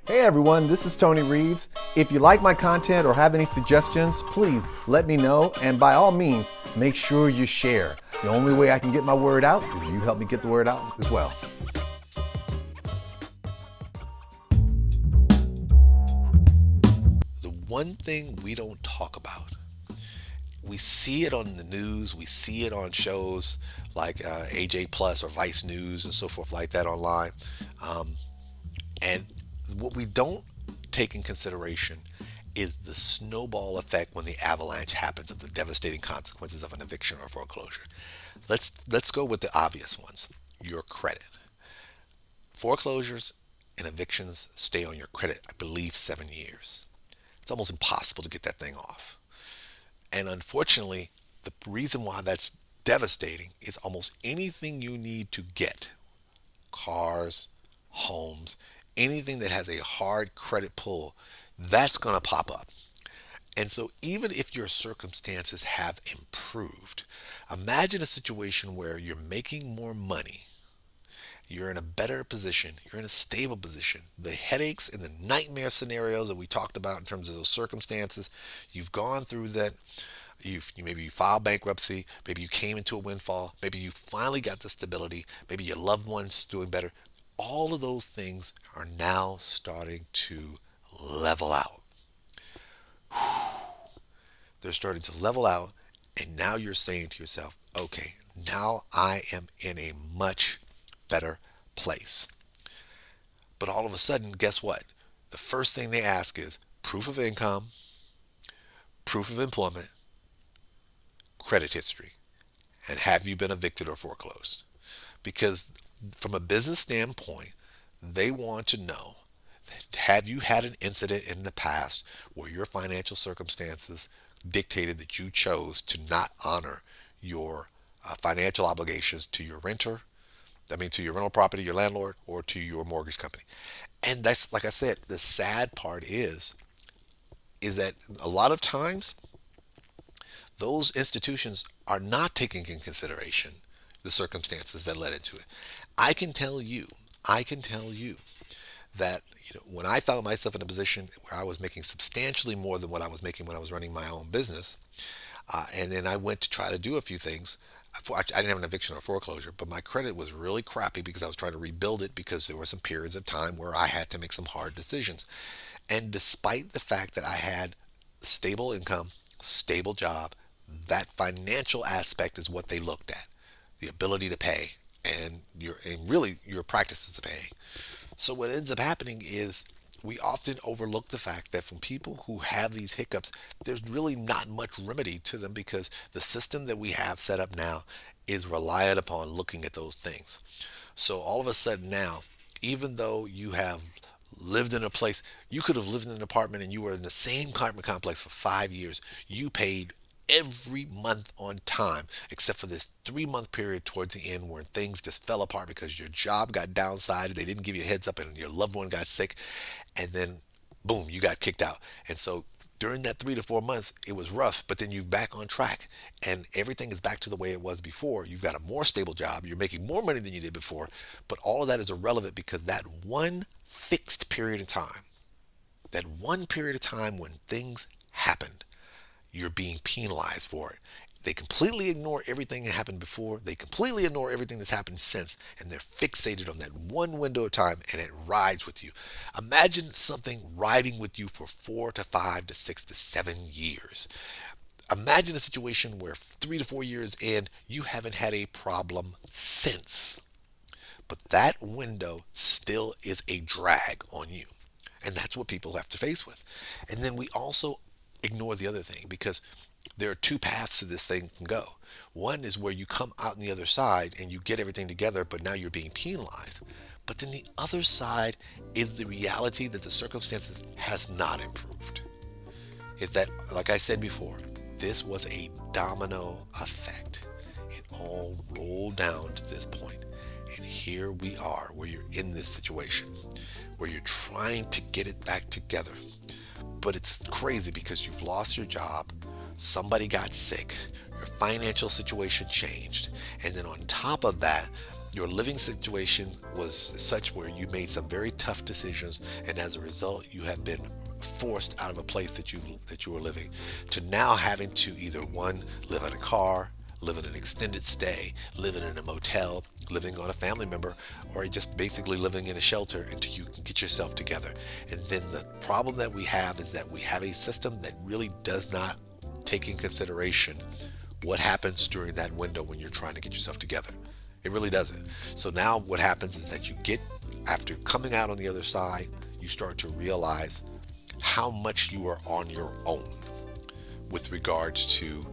Hey everyone, this is Tony Reeves. If you like my content or have any suggestions, please let me know, and by all means, make sure you share. The only way I can get my word out is you help me get the word out as well. The one thing we don't talk about, we see it on the news, we see it on shows like AJ Plus or Vice News and so forth like that online. Um, and what we don't take in consideration is the snowball effect when the avalanche happens of the devastating consequences of an eviction or foreclosure. Let's go with the obvious ones. Your credit. Foreclosures and evictions stay on your credit, I believe, 7 years. It's almost impossible to get that thing off. And unfortunately, the reason why that's devastating is almost anything you need to get, cars, homes, anything that has a hard credit pull, that's going to pop up. And so, even if your circumstances have improved, imagine a situation where you're making more money, you're in a better position, you're in a stable position. The headaches and the nightmare scenarios that we talked about in terms of those circumstances, you've gone through that. Maybe you filed bankruptcy, maybe you came into a windfall, maybe you finally got the stability, maybe your loved one's doing better. All of those things are now starting to level out. They're starting to level out, and now you're saying to yourself, okay, now I am in a much better place. But all of a sudden, guess what? The first thing they ask is proof of income, proof of employment, credit history, and have you been evicted or foreclosed? Because from a business standpoint, they want to know, have you had an incident in the past where your financial circumstances dictated that you chose to not honor your financial obligations to your renter, I mean, to your rental property, your landlord, or to your mortgage company. And that's, like I said, the sad part is that a lot of times those institutions are not taking in consideration the circumstances that led into it. I can tell you, I can tell you that when I found myself in a position where I was making substantially more than what I was making when I was running my own business, and then I went to try to do a few things. I didn't have an eviction or foreclosure, but my credit was really crappy because I was trying to rebuild it because there were some periods of time where I had to make some hard decisions. And despite the fact that I had stable income, stable job, that financial aspect is what they looked at, the ability to pay and really your practices of paying. So what ends up happening is we often overlook the fact that from people who have these hiccups, there's really not much remedy to them because the system that we have set up now is reliant upon looking at those things. So all of a sudden now, even though you have lived in a place, you could have lived in an apartment and you were in the same apartment complex for 5 years. You paid every month on time, except for this 3 month period towards the end where things just fell apart because your job got downsized, they didn't give you a heads up, and your loved one got sick, and then boom, you got kicked out. And so during that 3 to 4 months, it was rough, but then you're back on track and everything is back to the way it was before. You've got a more stable job, you're making more money than you did before, but all of that is irrelevant because that one fixed period of time, that one period of time when things happened, you're being penalized for it. They completely ignore everything that happened before. They completely ignore everything that's happened since. And they're fixated on that one window of time and it rides with you. Imagine something riding with you for 4 to 5 to 6 to 7 years. Imagine a situation where 3 to 4 years in, you haven't had a problem since. But that window still is a drag on you. And that's what people have to face with. And then we also ignore the other thing because there are two paths to this thing can go. One is where you come out on the other side and you get everything together, but now you're being penalized. But then the other side is the reality that the circumstances has not improved. Is that, like I said before, this was a domino effect. It all rolled down to this point. And here we are where you're in this situation, where you're trying to get it back together. But it's crazy because you've lost your job, somebody got sick, your financial situation changed, and then on top of that, Your living situation was such where you made some very tough decisions, and as a result, you have been forced out of a place that you were living to now having to either one, live in a car, live in an extended stay, living in a motel, living on a family member, or just basically living in a shelter until you can get yourself together. And then the problem that we have is that we have a system that really does not take in consideration what happens during that window when you're trying to get yourself together. It really doesn't. So now what happens is that after coming out on the other side, you start to realize how much you are on your own with regards to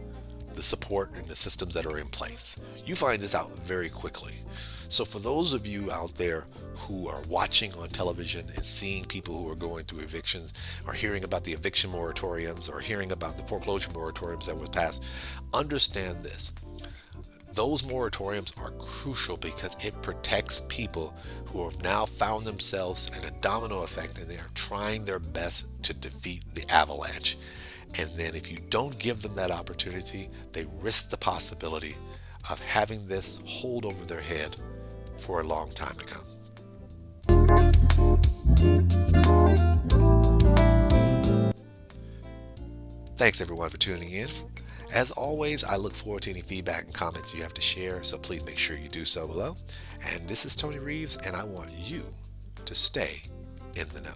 the support and the systems that are in place. You find this out very quickly. So for those of you out there who are watching on television and seeing people who are going through evictions, or hearing about the eviction moratoriums, or hearing about the foreclosure moratoriums that were passed, understand this. Those moratoriums are crucial because it protects people who have now found themselves in a domino effect, and they are trying their best to defeat the avalanche. And then if you don't give them that opportunity, they risk the possibility of having this hold over their head for a long time to come. Thanks everyone for tuning in. As always, I look forward to any feedback and comments you have to share, so please make sure you do so below. And this is Tony Reeves, and I want you to stay in the know.